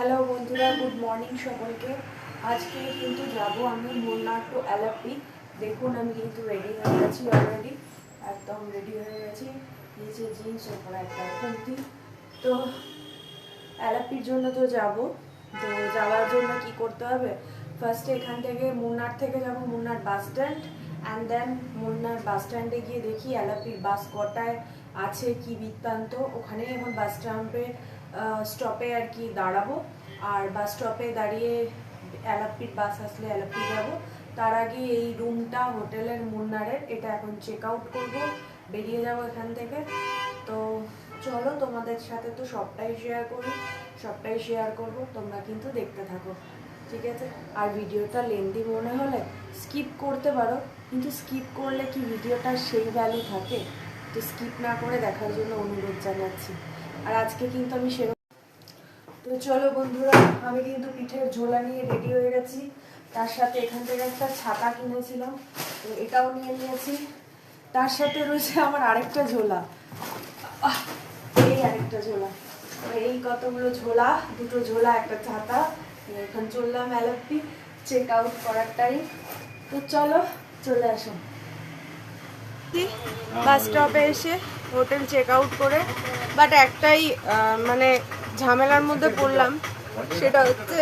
Hello বন্ধুরা, good morning সকলকে। আজকে কিন্তু যাব আমি মুন্নার টু আলাপ্পি। দেখুন আমি কিন্তু রেডি হয়ে গেছি, অলরেডি একদম রেডি হয়ে গেছি। নিচে জিন্স ওপর একটা কুর্তি। তো আলাপ্পির জন্য তো যাব। তো যাওয়ার জন্য কি করতে হবে, ফার্স্টে এখান থেকে মুন্নার থেকে যাব মুন্নার বাস স্ট্যান্ড, অ্যান্ড দেন মুন্নার বাস স্ট্যান্ডে গিয়ে দেখি আলাপ্পির বাস কটায় আছে, কি বৃত্তান্ত। ওখানেই এখন বাস স্টপে আর কি দাঁড়াবো, আর বাস স্টপে দাঁড়িয়ে আলাপ্পির বাস আসলে আলাপ্পি যাবো। তার আগে এই রুমটা হোটেলের মুন্নারের, এটা এখন চেক আউট করবো, বেরিয়ে যাবো এখান থেকে। তো চলো তোমাদের সাথে তো সবটাই শেয়ার করবো, তোমরা কিন্তু দেখতে থাকো, ঠিক আছে? আর ভিডিওটা লেন্দি মনে হলে স্কিপ করতে পারো, কিন্তু স্কিপ করলে কি ভিডিওটার সেই ভ্যালু থাকে? তো স্কিপ না করে দেখার জন্য অনুরোধ জানাচ্ছি। আর আজকে কিন্তু আমি তো চলো বন্ধুরা, আমি কিন্তু পিঠের ঝোলা নিয়ে রেডি হয়ে গেছি। তার সাথে এখান থেকে একটা ছাতা কিনেছিলাম, তো এটাও নিয়ে নিয়েছি। তার সাথে রয়েছে আমার আরেকটা ঝোলা, এই আরেকটা ঝোলা। এই কতগুলো ঝোলা, দুটো ঝোলা একটা ছাতা। এখন চললাম আলাপ্পি, চেক আউট করার টাইম। তো চলো, চলে আসো। বাস স্টপে এসে হোটেল চেক আউট করে, বাট একটাই মানে ঝামেলার মধ্যে পড়লাম, সেটা হচ্ছে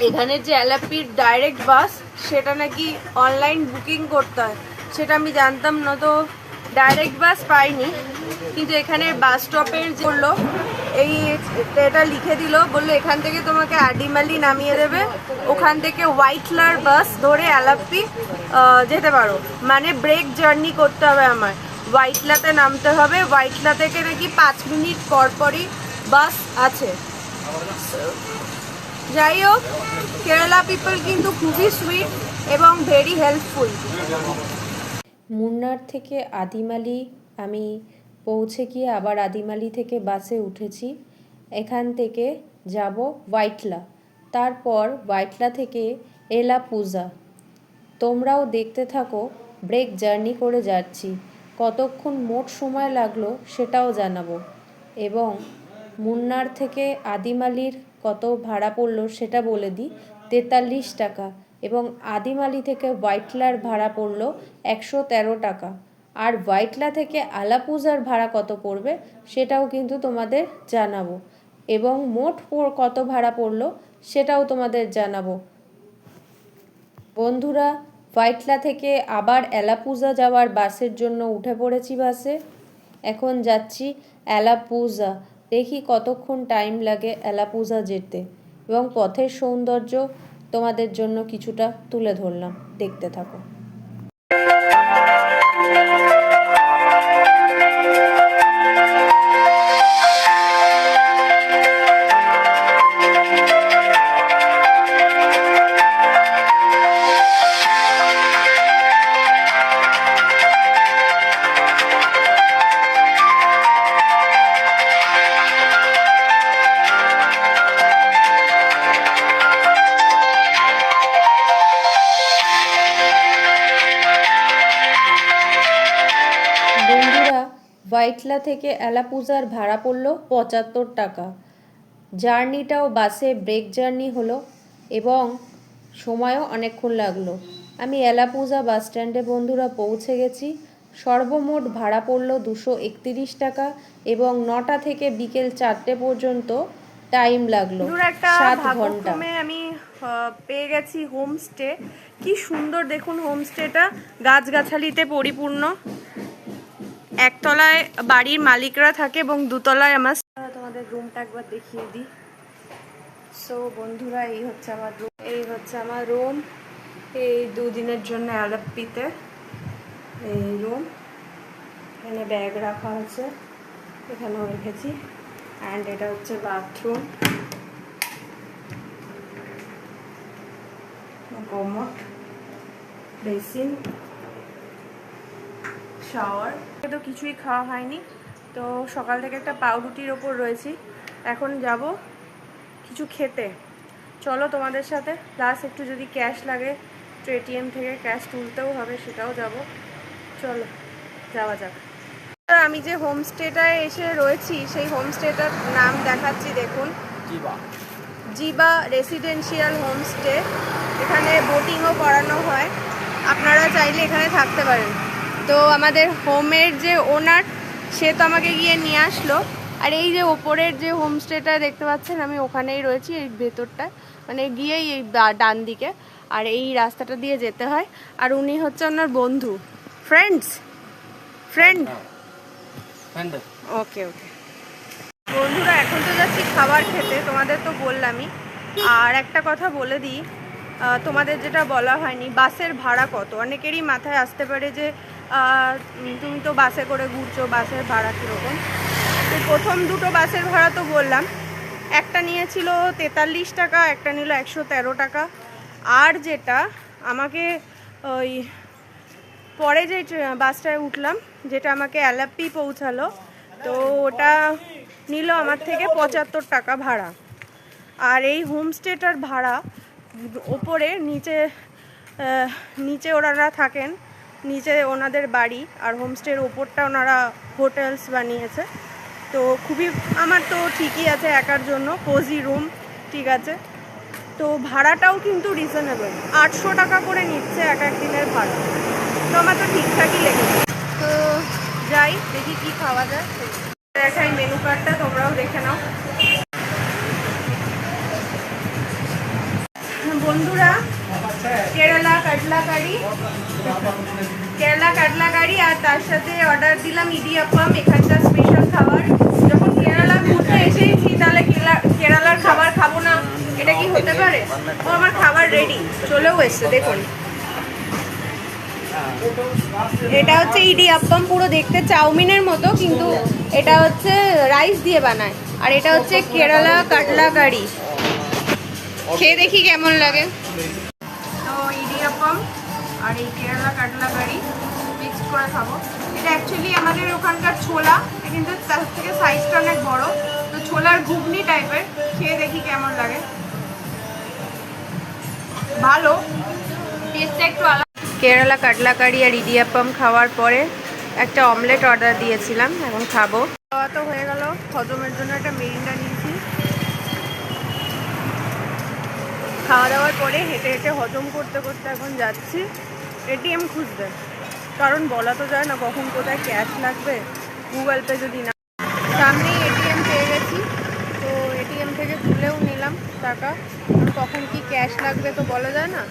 এখানে যে আলাপ্পির ডাইরেক্ট বাস, সেটা নাকি অনলাইন বুকিং করতে হয়। সেটা আমি জানতাম না, তো ডাইরেক্ট বাস পাইনি। কিন্তু এখানে বাস স্টপের যে বললো, এটা লিখে দিল, বললো এখান থেকে তোমাকে আডিমালি নামিয়ে দেবে, ওখান থেকে হোয়াইটলার বাস ধরে আলাপ্পি যেতে পারো। মানে ব্রেক জার্নি করতে হবে আমার, হোয়াইটলাতে নামতে হবে। হোয়াইটলা থেকে নাকি 5 মিনিট পরই বাস আছে। যাই হোক, কেরালা পিপল কিন্তু খুবই সুইট এবং ভেরি হেল্পফুল। মুন্নার থেকে আদিমালি আমি পৌঁছে গিয়ে আবার আদিমালি থেকে বাসে উঠেছি। এখান থেকে যাব হোয়াইটলা, তারপর হোয়াইটলা থেকে এলাপুজা। তোমরাও দেখতে থাকো, ব্রেক জার্নি করে যাচ্ছি। কতক্ষণ মোট সময় লাগলো সেটাও জানাবো, এবং মুন্নার থেকে আদিমালির কত ভাড়া পড়লো সেটা বলে দিই, 43 টাকা। এবং আদিমালি থেকে হোয়াইটলার ভাড়া পড়লো 113 টাকা। আর হোয়াইটলা থেকে আলাপুজার ভাড়া কত পড়বে সেটাও কিন্তু তোমাদের জানাবো, এবং মোট কত ভাড়া পড়লো সেটাও তোমাদের জানাবো। বন্ধুরা, হোয়াইটলা থেকে আবার এলাপুজা যাওয়ার বাসের জন্য উঠে পড়েছি বাসে। এখন যাচ্ছি এলাপুজা। দেখি কতক্ষণ টাইম লাগে এলাপুজা যেতে, এবং পথের সৌন্দর্য তোমাদের জন্য কিছুটা তুলে ধরলাম, দেখতে থাকো। হোয়াইটলা থেকে এলাপুজার ভাড়া পড়ল 75 টাকা। জার্নিটাও বাসে ব্রেক জার্নি হলো, এবং সময়ও অনেকক্ষণ লাগলো। আমি এলাপুজা বাস স্ট্যান্ডে বন্ধুরা পৌঁছে গেছি। সর্বমোট ভাড়া পড়ল 231 টাকা, এবং 9টা থেকে বিকেল 4টে পর্যন্ত টাইম লাগলো 7 ঘন্টা। আমি পেয়ে গেছি হোমস্টে। কি সুন্দর দেখুন হোমস্টেটা, গাছগাছালিতে পরিপূর্ণ। একতলায় বাড়ির মালিকরা থাকে এবং দুতলায় আমার। তোমাদের রুমটা একবার দেখিয়ে দিই। সো বন্ধুরা, এই হচ্ছে আমার রুম। এই 2 দিনের জন্য আলাপ্পিতে এই রুম। এখানে ব্যাগ রাখা আছে, এখানেও রেখেছি। অ্যান্ড এটা হচ্ছে বাথরুম, কোমোড, বেসিন, শাওয়ার। তো কিছুই খাওয়া হয়নি, তো সকাল থেকে একটা পাউরুটির ওপর রয়েছি। এখন যাব কিছু খেতে। চলো তোমাদের সাথে, প্লাস একটু যদি ক্যাশ লাগে তো এটিএম থেকে ক্যাশ তুলতেও হবে, সেটাও যাব। চলো যাওয়া যাক। আমি যে হোমস্টেটায় এসে রয়েছি, সেই হোমস্টেটার নাম দেখাচ্ছি, দেখুন। জিবা রেসিডেন্সিয়াল হোমস্টে। এখানে বোটিংও করানো হয়, আপনারা চাইলে এখানে থাকতে পারেন। তো আমাদের হোমের যে ওনার, সে তো আমাকে গিয়ে নিয়ে আসলো। আর এই যে ওপরের যে হোমস্টেটা দেখতে পাচ্ছেন, আমি ওখানেই রয়েছি, এই ভেতরটায়, মানে গিয়েই এই ডান দিকে। আর এই রাস্তাটা দিয়ে যেতে হয়। আর উনি হচ্ছে ওনার বন্ধু, ফ্রেন্ড। ওকে ওকে বন্ধুরা, এখন তো যাচ্ছি খাবার খেতে, তোমাদের তো বললামই। আর একটা কথা বলে দিই, তোমাদের যেটা বলা হয়নি, বাসের ভাড়া কত। অনেকেরই মাথায় আসতে পারে যে তুমি তো বাসে করে ঘুরছো, বাসের ভাড়া কীরকম। তো প্রথম দুটো বাসের ভাড়া তো বললাম, একটা নিয়েছিল 43 টাকা, একটা নিল 113 টাকা। আর যেটা আমাকে ওই পরে যে বাসটায় উঠলাম, যেটা আমাকে অ্যালাপ্পি পৌঁছালো, তো ওটা নিল আমার থেকে 75 টাকা ভাড়া। আর এই হোমস্টেটার ভাড়া ওপরে, নিচে ওনারা থাকেন, নিচে ওনাদের বাড়ি, আর হোমস্টের ওপরটা ওনারা হোটেলস বানিয়েছে। তো খুবই, আমার তো ঠিকই আছে একার জন্য, কোজি রুম, ঠিক আছে। তো ভাড়াটাও কিন্তু রিজনেবল, 800 টাকা করে নিচ্ছে এক দিনের ভাড়া। তো আমার তো ঠিকঠাকই লেগেছে। তো যাই, দেখি কি খাওয়া যায়। দেখাই মেনু কার্ডটা, তোমরাও দেখে নাও। বন্ধুরা, কেরালা কাটলা কারি, আর তার সাথে অর্ডার দিলাম ইডিয়াপ্পাম, এখানকার স্পেশাল খাবার। যখন কেরালা ঘুরতে এসেছি, তাহলে কেরালার খাবার খাবো না, এটা কি হতে পারে? ও আমার খাবার রেডি, চলেও এসছে, দেখুন। এটা হচ্ছে ইডিয়াপ্পাম, পুরো দেখতে চাউমিনের মতো, কিন্তু এটা হচ্ছে রাইস দিয়ে বানায়। আর এটা হচ্ছে কেরালা কাটলা কারি, খেয়ে দেখি কেমন লাগে। তো ইডিয়াপ্পাম আর এই কেরালা কাটলা কারি মিক্সড করে খাবো। এটা অ্যাকচুয়ালি আমাদের ওখানকার ছোলা, কিন্তু তার থেকে সাইজটা অনেক বড়। তো ছোলার ঘুগনি টাইপের, খেয়ে দেখি কেমন লাগে। ভালো, টেস্টটা একটু আলাদা। কেরালা কাটলা কারি আর ইডিয়াপ্পাম খাওয়ার পরে একটা অমলেট অর্ডার দিয়েছিলাম, এখন খাবো। খাওয়া তো হয়ে গেল, হজমের জন্য একটা মেরিন্ডা নিয়েছি। খাওয়া দাওয়ার পরে হেঁটে হেঁটে হজম করতে করতে এখন যাচ্ছি এটিএম খুঁজতে, কারণ বলা তো যায় না কখন কোথায় ক্যাশ লাগবে। গুগল পে যদি না, সামনেই এটিএম পেয়ে গেছি, তো এটিএম থেকে তুলেও নিলাম টাকা। কখন কি ক্যাশ লাগবে তো বলা যায় না।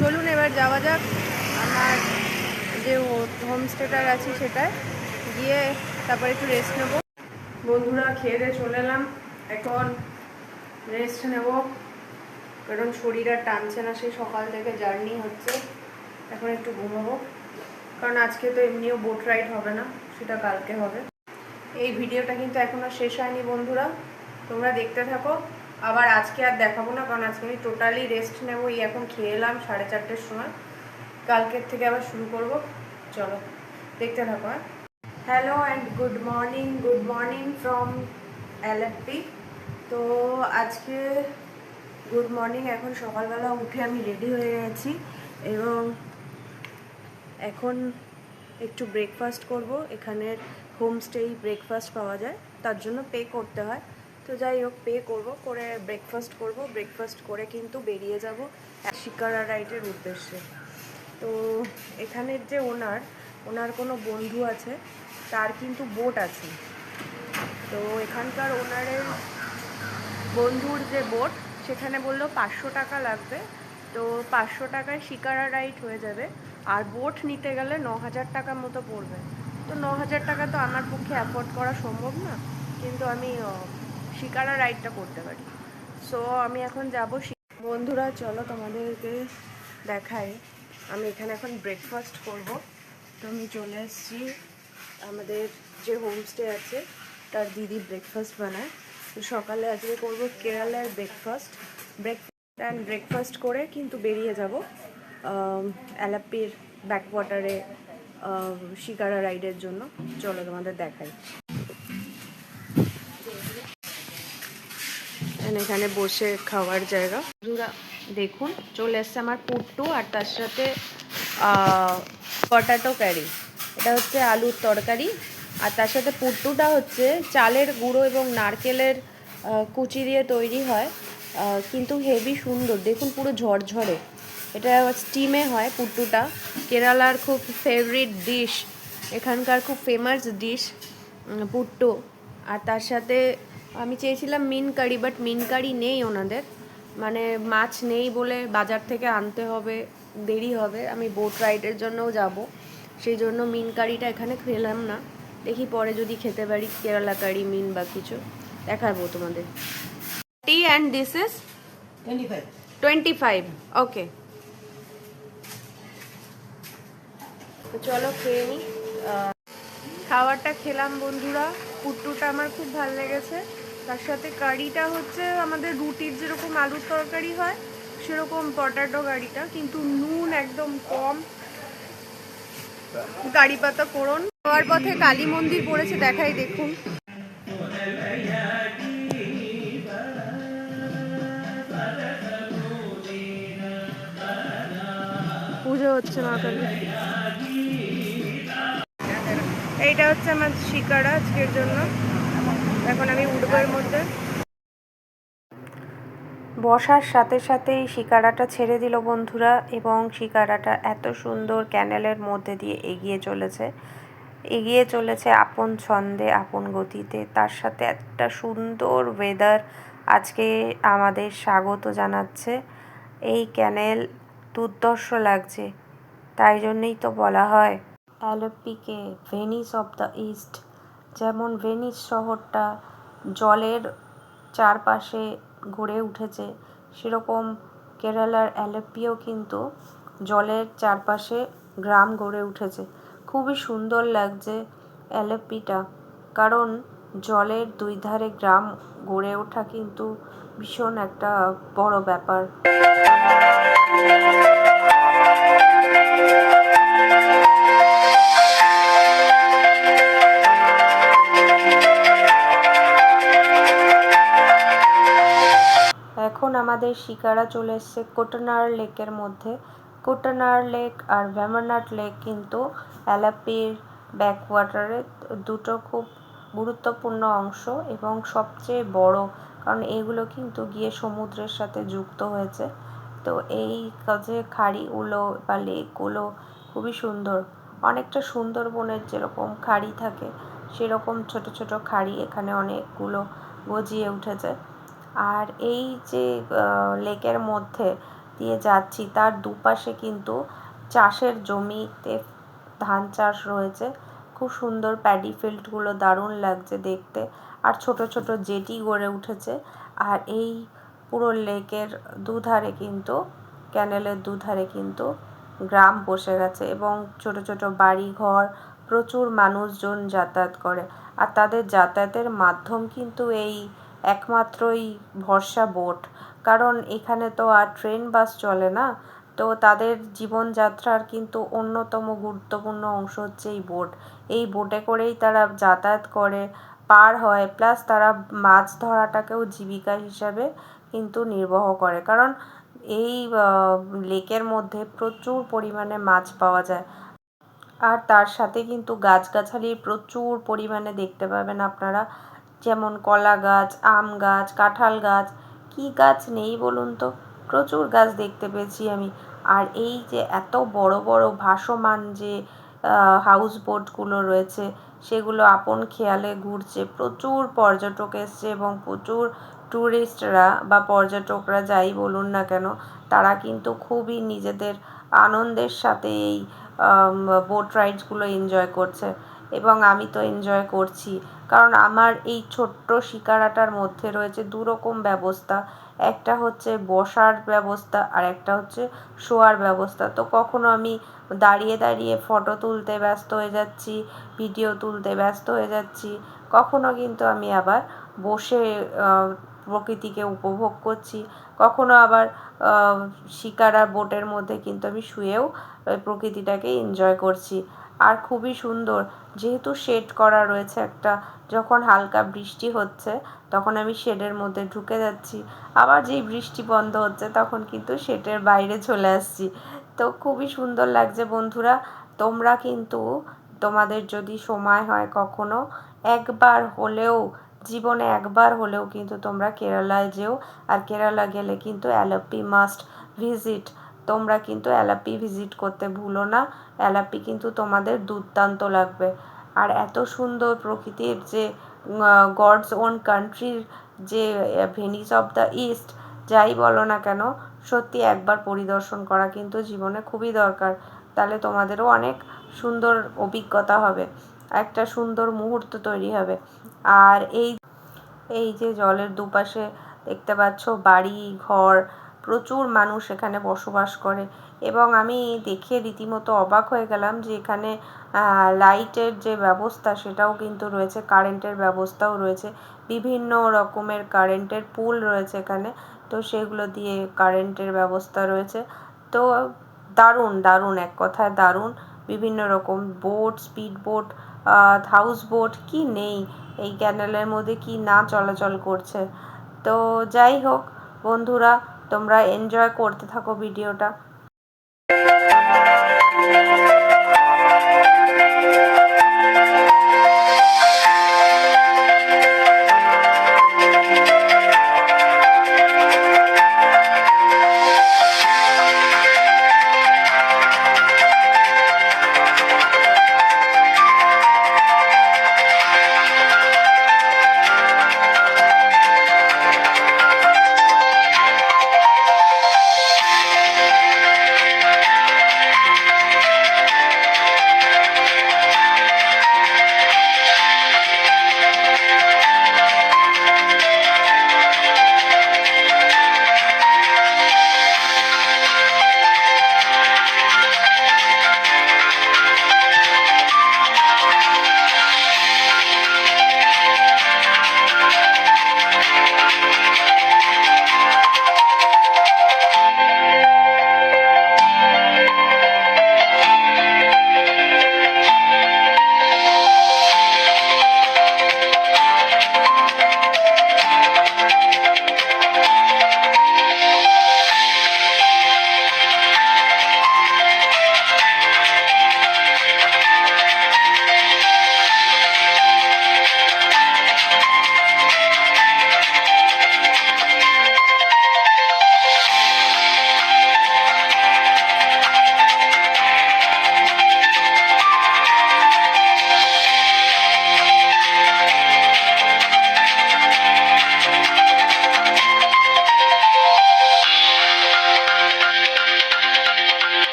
চলুন এবার যাওয়া যাক আমার যে হোমস্টেটার আছি সেটায় গিয়ে, তারপর একটু রেস্ট নেব। বন্ধুরা, খেয়ে দিয়ে চলে এলাম, এখন রেস্ট নেব, কারণ শরীর আর টানছে না, সেই সকাল থেকে জার্নি হচ্ছে। এখন একটু ঘুমাবো, কারণ আজকে তো এমনিও বোট রাইড হবে না, সেটা কালকে হবে। এই ভিডিওটা কিন্তু এখনও শেষ হয়নি বন্ধুরা, তোমরা দেখতে থাকো। আবার আজকে আর দেখাবো না, কারণ আজকে আমি টোটালি রেস্ট নেবো। এই এখন খেয়ে এলাম 4:30-র সময়, কালকের থেকে আবার শুরু করব। চলো দেখতে থাকো। Hello and good morning from Alleppey. তো আজকে গুড মর্নিং, এখন সকালবেলা উঠে আমি রেডি হয়ে গেছি এবং এখন একটু ব্রেকফাস্ট করব। এখানের হোমস্টেই ব্রেকফাস্ট পাওয়া যায়, তার জন্য পে করতে হয়। তো যাই হোক, পে করব, করে ব্রেকফাস্ট করে কিন্তু বেরিয়ে যাব শিকারা রাইডের উদ্দেশ্যে। তো এখানের যে ওনার কোনো বন্ধু আছে, তার কিন্তু বোট আছে। তো এখানকার ওনারের বন্ধুর যে বোট, সেখানে বললো 500 টাকা লাগবে। তো 500 টাকায় শিকারা রাইড হয়ে যাবে। আর বোট নিতে গেলে 9000 টাকা মতো পড়বে। তো 9000 টাকা তো আমার পক্ষে অ্যাফোর্ড করা সম্ভব না, কিন্তু আমি শিকারা রাইডটা করতে পারি। সো আমি এখন যাব। বন্ধুরা চলো তোমাদেরকে দেখাই, আমি এখানে এখন ব্রেকফাস্ট করব। তো আমি চলে এসেছি, আমাদের যে হোমস্টে আছে তার দিদি ব্রেকফাস্ট বানায়। তো সকালে আজকে করবো কেরালার ব্রেকফাস্ট করে কিন্তু বেরিয়ে যাব অ্যালাপ্পির ব্যাকওয়াটারে শিকারা রাইডের জন্য। চলো তোমাদের দেখাই। এখানে বসে খাওয়ার জায়গা। দেখুন, চলে এসছে আমার পুট্টু, আর তার সাথে পটাটো কারি। এটা হচ্ছে আলুর তরকারি, আর তার সাথে পুট্টুটা হচ্ছে চালের গুঁড়ো এবং নারকেলের কুচি দিয়ে তৈরি হয়, কিন্তু হেভি সুন্দর, দেখুন পুরো ঝরঝরে। এটা স্টিমে হয় পুট্টুটা, কেরালার খুব ফেভারিট ডিশ, এখানকার খুব ফেমাস ডিশ পুট্টু। আর তার সাথে আমি চেয়েছিলাম মিন কারি, বাট মিন কারি নেই ওনাদের, মানে মাছ নেই বলে বাজার থেকে আনতে হবে, দেরি হবে, আমি বোট রাইডের জন্যও যাব, সেই জন্য মিন কারিটা এখানে খেলাম না। দেখি পরে যদি খেতে পারি কেরালা কারি মিন বা কিছু দেখাবো তোমাদের। টি অ্যান্ড দিস ইজ 25। ওকে, তো চলো খেয়ে নিই। খাবারটা খেলাম বন্ধুরা, পুট্টুটা আমার খুব ভালো লেগেছে। তার সাথে কারিটা হচ্ছে আমাদের রুটির যেরকম আলুর তরকারি হয় সেরকম পটাটো কারিটা, কিন্তু নুন একদম কম, কারি পাতা ফোড়ন। খাওয়ার পথে কালী মন্দির পড়েছে, দেখাই দেখুন। পুজো হচ্ছে মা কালী। এইটা হচ্ছে আমার শিকারা আজকের জন্য। এখন আমি উঠবো এর মধ্যে। বসার সাথে সাথেই শিকারাটা ছেড়ে দিল বন্ধুরা, এবং শিকারাটা এত সুন্দর ক্যানেলের মধ্যে দিয়ে এগিয়ে চলেছে আপন ছন্দে আপন গতিতে। তার সাথে একটা সুন্দর ওয়েদার আজকে আমাদের স্বাগত জানাচ্ছে। এই ক্যানেল দুর্ধর্ষ লাগছে, তাই জন্যই তো বলা হয় অ্যালেপ্পিকে ভেনিস অফ দ্য ইস্ট। যেমন ভেনিস শহরটা জলের চারপাশে গড়ে উঠেছে, সেরকম কেরালার অ্যালেপ্পিও কিন্তু জলের চারপাশে গ্রাম গড়ে উঠেছে। খুবই সুন্দর লাগছে অ্যালেপ্পিটা, কারণ জলের দুই ধারে গ্রাম গড়ে ওঠা কিন্তু ভীষণ একটা বড় ব্যাপার। এখন আমাদের শিকারা চলে এসছে কোটানার লেকের মধ্যে। কোটানার লেক আর ভ্যামারনাট লেক কিন্তু অ্যালাপ্পির ব্যাকওয়াটারের দুটো খুব গুরুত্বপূর্ণ অংশ এবং সবচেয়ে বড়, কারণ এগুলো কিন্তু গিয়ে সমুদ্রের সাথে যুক্ত হয়েছে। তো এই যে খাড়িগুলো বা লেকগুলো খুবই সুন্দর, অনেকটা সুন্দরবনের যেরকম খাড়ি থাকে সেরকম ছোট ছোট খাড়ি এখানে অনেকগুলো গজিয়ে উঠেছে। আর এই যে লেকের মধ্যে দিয়ে যাচ্ছি তার দুপাশে কিন্তু চাষের জমিতে ধান চাষ রয়েছে, খুব সুন্দর প্যাডি ফিল্ডগুলো দারুণ লাগছে দেখতে। আর ছোট ছোট জেটি গড়ে উঠেছে। আর এই পুরো লেকের দুধারে কিন্তু, ক্যানেলের দুধারে কিন্তু গ্রাম বসে গেছে, এবং ছোট ছোট বাড়ি ঘর, প্রচুর মানুষজন যাতায়াত করে। আর তাদের যাতায়াতের মাধ্যম কিন্তু এই একমাত্রই ভরসা বোট, কারণ এখানে তো আর ট্রেন বাস চলে না। তো তাদের জীবনযাত্রার কিন্তু অন্যতম গুরুত্বপূর্ণ অংশ হচ্ছে এই বোট। এই বোটে করেই তারা যাতায়াত করে, পার হয়, প্লাস তারা মাছ ধরাটাকেও জীবিকা হিসাবে কিন্তু নির্বাহ করে, কারণ এই লেকের মধ্যে প্রচুর পরিমাণে মাছ পাওয়া যায়। আর তার সাথে কিন্তু গাছগাছালি প্রচুর পরিমাণে দেখতে পাবেন আপনারা, যেমন কলা গাছ, আম গাছ, কাঁঠাল গাছ, কী গাছ নেই বলুন তো, প্রচুর গাছ দেখতে পেয়েছি আমি। আর এই যে এত বড় বড় ভাসমান যে হাউস বোটগুলো রয়েছে সেগুলো আপন খেয়ালে ঘুরছে, প্রচুর পর্যটক এসছে, এবং প্রচুর ট্যুরিস্টরা বা পর্যটকরা যাই বলুন না কেন তারা কিন্তু খুবই নিজেদের আনন্দের সাথে এই বোট রাইডসগুলো এনজয় করছে, এবং আমি তো এনজয় করছি, কারণ আমার এই ছোট্ট শিকারাটার মধ্যে রয়েছে দুরকম ব্যবস্থা। একটা হচ্ছে বসার ব্যবস্থা আর একটা হচ্ছে শোয়ার ব্যবস্থা। তো কখনো আমি দাঁড়িয়ে দাঁড়িয়ে ফটো তুলতে ব্যস্ত হয়ে যাচ্ছি, ভিডিও তুলতে ব্যস্ত হয়ে যাচ্ছি, কখনো কিন্তু আমি আবার বসে প্রকৃতিকে উপভোগ করছি, কখনো আবার শিকারা বোটের মধ্যে কিন্তু আমি শুয়েও প্রকৃতিটাকে এনজয় করছি। আর খুবই সুন্দর, যেহেতু শেড করা রয়েছে একটা, যখন হালকা বৃষ্টি হচ্ছে তখন আমি শেডের মধ্যে ঢুকে যাচ্ছি, আবার যেই বৃষ্টি বন্ধ হচ্ছে তখন কিন্তু শেডের বাইরে চলে আসছি। তো খুবই সুন্দর লাগছে বন্ধুরা। তোমরা কিন্তু তোমাদের যদি সময় হয় কখনো একবার হলেও জীবনে একবার হলেও কিন্তু তোমরা কেরালায় যেও। আর কেরালা গেলে কিন্তু অ্যালাপ্পি মাস্ট ভিজিট। তোমরা কিন্তু অ্যালাপ্পি ভিজিট করতে ভুলো না। অ্যালাপ্পি কিন্তু তোমাদের দুর্দান্ত লাগবে। আর এত সুন্দর প্রকৃতির যে গডস ওন কান্ট্রির যে ভেনিস অফ দ্য ইস্ট যাই বলো না কেন, সত্যি একবার পরিদর্শন করা কিন্তু জীবনে খুবই দরকার। তাহলে তোমাদেরও অনেক সুন্দর অভিজ্ঞতা হবে, একটা সুন্দর মুহূর্ত তৈরি হবে। আর এই যে জলের দুপাশে দেখতে পাচ্ছ বাড়ি ঘর, প্রচুর মানুষ এখানে বসবাস করে। এবং আমি দেখে রীতিমতো অবাক হয়ে গেলাম যে এখানে লাইটের যে ব্যবস্থা সেটাও কিন্তু রয়েছে, কারেন্টের ব্যবস্থাও রয়েছে, বিভিন্ন রকমের কারেন্টের পুল রয়েছে এখানে। তো সেগুলো দিয়ে কারেন্টের ব্যবস্থা রয়েছে। তো দারুণ দারুণ, এক কথায় দারুণ। বিভিন্ন রকম boat, speed boat, house boat, কি নেই এই ক্যানেলের মধ্যে, কি না চলাচল করছে। তো যাই হোক বন্ধুরা, তোমরা এনজয় করতে থাকো ভিডিওটা।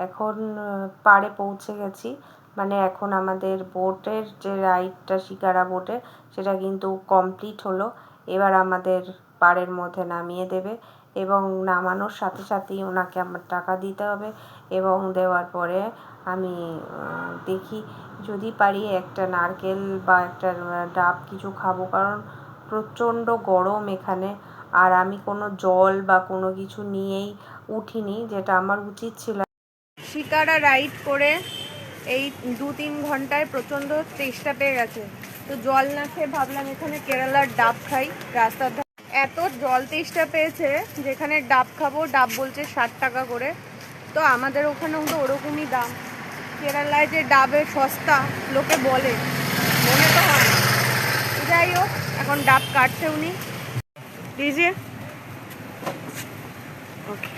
এখন পাড়ে পৌঁছে গেছি। মানে এখন আমাদের বোটের যে রাইডটা, শিকারা বোটের, সেটা কিন্তু কমপ্লিট হলো। এবার আমাদের পাড়ের মধ্যে নামিয়ে দেবে এবং নামানোর সাথে সাথেই ওনাকে আমার টাকা দিতে হবে। এবং দেওয়ার পরে আমি দেখি যদি পারি একটা নারকেল বা একটা ডাব কিছু খাবো, কারণ প্রচণ্ড গরম এখানে। আর আমি কোনো জল বা কোনো কিছু নিয়েই উঠিনি, যেটা আমার উচিত ছিল। শিকারা রাইড করে এই 2-3 ঘন্টায় প্রচণ্ড তেষ্টা পেয়ে গেছে। তো জল না খেয়ে ভাবলাম এখানে কেরালার ডাব খাই রাস্তার ধারে। এত জল তেষ্টা পেয়েছে, যেখানে ডাব খাবো, ডাব বলছে 60 টাকা করে। তো আমাদের ওখানেও তো ওরকমই দাম। কেরালায় যে ডাবের সস্তা লোকে বলে, মনে তো হয় না। যাই হোক, এখন ডাব কাটছে উনি। দিজিয়ে ওকে,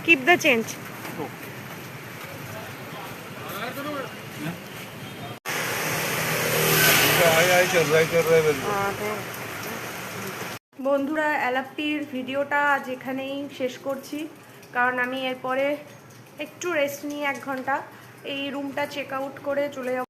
কিপ দ্য চেঞ্জ। বন্ধুরা, এলাপ্পির ভিডিওটা আজ এখানেই শেষ করছি, কারণ আমি এরপরে একটু রেস্ট নিয়ে 1 ঘন্টা এই রুমটা চেক আউট করে চলে যাব।